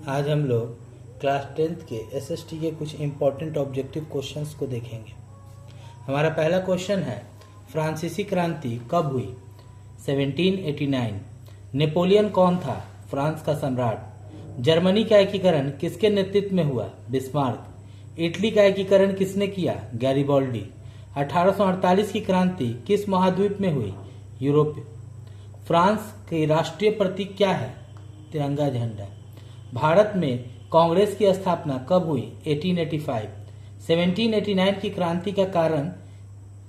आज हम लोग क्लास 10th के एसएसटी के कुछ इम्पोर्टेंट ऑब्जेक्टिव क्वेश्चंस को देखेंगे। हमारा पहला क्वेश्चन है, फ्रांसीसी क्रांति कब हुई? 1789। नेपोलियन कौन था? फ्रांस का सम्राट। जर्मनी का एकीकरण किसके नेतृत्व में हुआ? बिस्मार्क। इटली का एकीकरण किसने किया? गैरिबाल्डी। 1848 की क्रांति किस महाद्वीप में हुई? यूरोप। फ्रांस की राष्ट्रीय प्रतीक क्या है? तिरंगा झंडा। भारत में कांग्रेस की स्थापना कब हुई? 1885। 1789 की क्रांति का कारण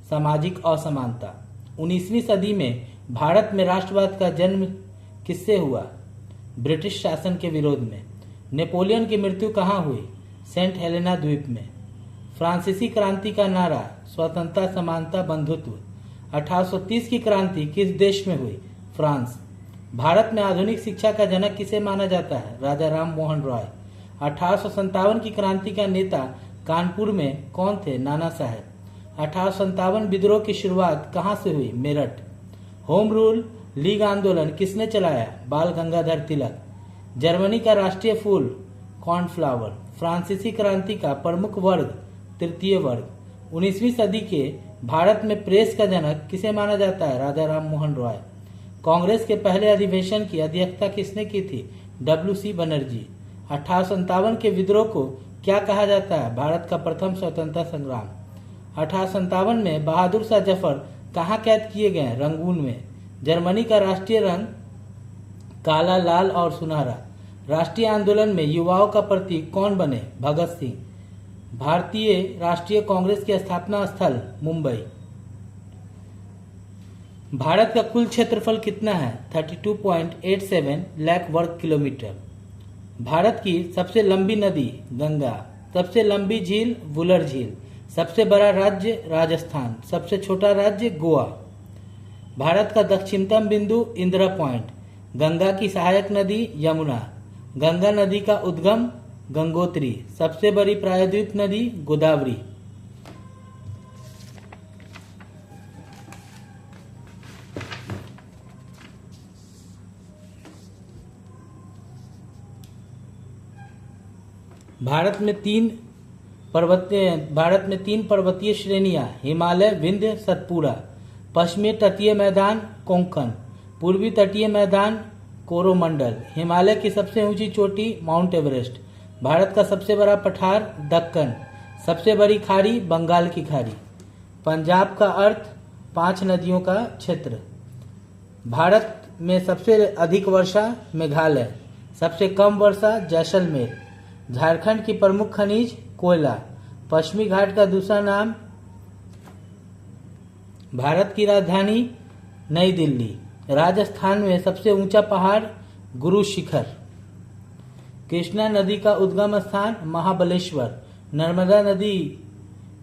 सामाजिक असमानता। 19वीं सदी में भारत में राष्ट्रवाद का जन्म किससे हुआ? ब्रिटिश शासन के विरोध में। नेपोलियन की मृत्यु कहाँ हुई? सेंट हेलेना द्वीप में। फ्रांसीसी क्रांति का नारा स्वतंत्रता, समानता, बंधुत्व। 1830 की क्रांति किस देश में हुई? फ्रांस। भारत में आधुनिक शिक्षा का जनक किसे माना जाता है? राजा राम मोहन रॉय। 1857 की क्रांति का नेता कानपुर में कौन थे? नाना साहेब। 1857 विद्रोह की शुरुआत कहाँ से हुई? मेरठ। होम रूल लीग आंदोलन किसने चलाया? बाल गंगाधर तिलक। जर्मनी का राष्ट्रीय फूल कॉर्नफ्लावर। फ्रांसीसी क्रांति का प्रमुख वर्ग तृतीय वर्ग। 19वीं सदी के भारत में प्रेस का जनक किसे माना जाता है? राजा राम मोहन रॉय। कांग्रेस के पहले अधिवेशन की अध्यक्षता किसने की थी? डब्ल्यू.सी. बनर्जी। 1857 के विद्रोह को क्या कहा जाता है? भारत का प्रथम स्वतंत्रता संग्राम। 1857 में बहादुर शाह जफर कहाँ कैद किए गए? रंगून में। जर्मनी का राष्ट्रीय रंग काला, लाल और सुनहरा। राष्ट्रीय आंदोलन में युवाओं का प्रतीक कौन बने? भगत सिंह। भारतीय राष्ट्रीय कांग्रेस की स्थापना स्थल मुंबई। भारत का कुल क्षेत्रफल कितना है? 32.87 लाख वर्ग किलोमीटर। भारत की सबसे लंबी नदी गंगा। सबसे लंबी झील वुलर झील। सबसे बड़ा राज्य राजस्थान। सबसे छोटा राज्य गोवा। भारत का दक्षिणतम बिंदु इंदिरा पॉइंट। गंगा की सहायक नदी यमुना। गंगा नदी का उद्गम गंगोत्री। सबसे बड़ी प्रायद्वीप नदी गोदावरी। भारत में तीन पर्वतीय श्रेणियां हिमालय, विंध्य, सतपुरा। पश्चिमी तटीय मैदान कोंकण। पूर्वी तटीय मैदान कोरोमंडल। हिमालय की सबसे ऊंची चोटी माउंट एवरेस्ट। भारत का सबसे बड़ा पठार दक्कन। सबसे बड़ी खाड़ी बंगाल की खाड़ी। पंजाब का अर्थ 5 नदियों का क्षेत्र। भारत में सबसे अधिक वर्षा मेघालय। सबसे कम वर्षा जैसलमेर। झारखंड की प्रमुख खनिज कोयला। पश्चिमी घाट का दूसरा नाम। भारत की राजधानी नई दिल्ली। राजस्थान में सबसे ऊंचा पहाड़ गुरु शिखर। कृष्णा नदी का उद्गम स्थान महाबलेश्वर। नर्मदा नदी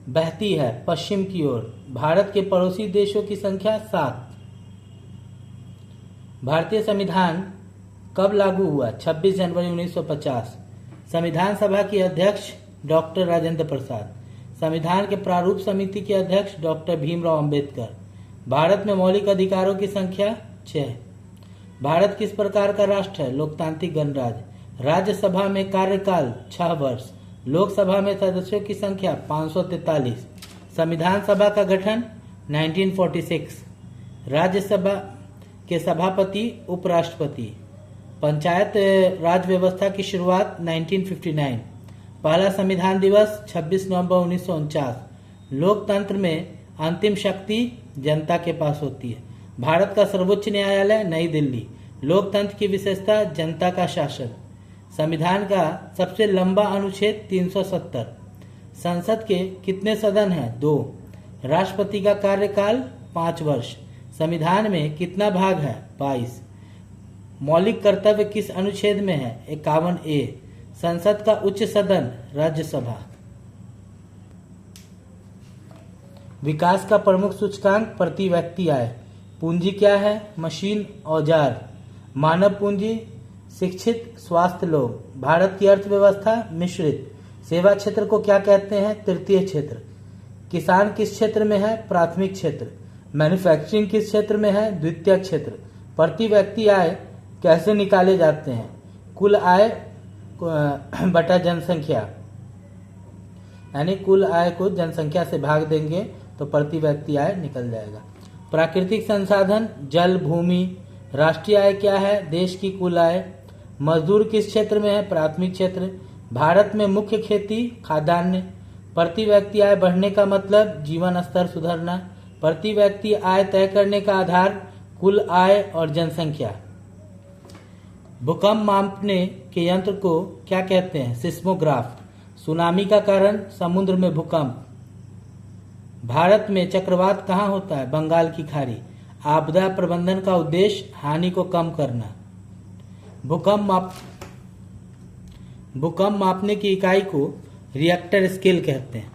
बहती है पश्चिम की ओर। भारत के पड़ोसी देशों की संख्या 7। भारतीय संविधान कब लागू हुआ? 26 जनवरी 1950। संविधान सभा के अध्यक्ष डॉक्टर राजेंद्र प्रसाद। संविधान के प्रारूप समिति के अध्यक्ष डॉक्टर भीमराव अंबेडकर। भारत में मौलिक अधिकारों की संख्या 6। भारत किस प्रकार का राष्ट्र है? लोकतांत्रिक गणराज्य। राज्यसभा में कार्यकाल 6 वर्ष। लोकसभा में सदस्यों की संख्या 543। संविधान सभा का गठन 1946। राज्यसभा के सभापति उपराष्ट्रपति। पंचायत राज व्यवस्था की शुरुआत 1959। पहला संविधान दिवस 26 नवंबर 1949। लोकतंत्र में अंतिम शक्ति जनता के पास होती है। भारत का सर्वोच्च न्यायालय नई दिल्ली। लोकतंत्र की विशेषता जनता का शासन। संविधान का सबसे लंबा अनुच्छेद 370। संसद के कितने सदन हैं? 2। राष्ट्रपति का कार्यकाल 5 वर्ष। संविधान में कितना भाग है? 22। मौलिक कर्तव्य किस अनुच्छेद में है? 51A। संसद का उच्च सदन राज्यसभा। विकास का प्रमुख सूचकांक प्रति व्यक्ति आय। पूंजी क्या है? मशीन, औजार। मानव पूंजी शिक्षित, स्वास्थ्य लोग। भारत की अर्थव्यवस्था मिश्रित। सेवा क्षेत्र को क्या कहते हैं? तृतीय क्षेत्र। किसान किस क्षेत्र में है? प्राथमिक क्षेत्र। मैन्युफैक्चरिंग किस क्षेत्र में है? द्वितीय क्षेत्र। प्रति व्यक्ति आय कैसे निकाले जाते हैं? कुल आय बटा जनसंख्या, यानी कुल आय को जनसंख्या से भाग देंगे तो प्रति व्यक्ति आय निकल जाएगा। प्राकृतिक संसाधन जल, भूमि। राष्ट्रीय आय क्या है? देश की कुल आय। मजदूर किस क्षेत्र में है? प्राथमिक क्षेत्र। भारत में मुख्य खेती खाद्यान्न। प्रति व्यक्ति आय बढ़ने का मतलब जीवन स्तर सुधरना। प्रति व्यक्ति आय तय करने का आधार कुल आय और जनसंख्या। भूकंप मापने के यंत्र को क्या कहते हैं? सिस्मोग्राफ। सुनामी का कारण समुद्र में भूकंप। भारत में चक्रवात कहाँ होता है? बंगाल की खाड़ी। आपदा प्रबंधन का उद्देश्य हानि को कम करना। भूकंप मापने की इकाई को रिएक्टर स्केल कहते हैं।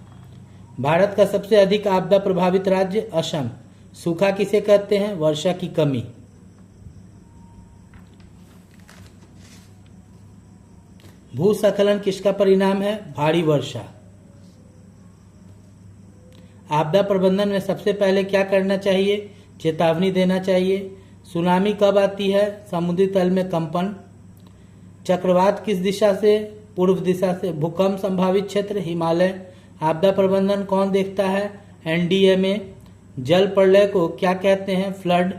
भारत का सबसे अधिक आपदा प्रभावित राज्य असम। सूखा किसे कहते हैं? वर्षा की कमी। भूस्खलन किसका परिणाम है? भारी वर्षा। आपदा प्रबंधन में सबसे पहले क्या करना चाहिए? चेतावनी देना चाहिए। सुनामी कब आती है? समुद्री तल में कंपन। चक्रवात किस दिशा से? पूर्व दिशा से। भूकंप संभावित क्षेत्र हिमालय। आपदा प्रबंधन कौन देखता है? एनडीएमए। जल प्रलय को क्या कहते हैं? फ्लड।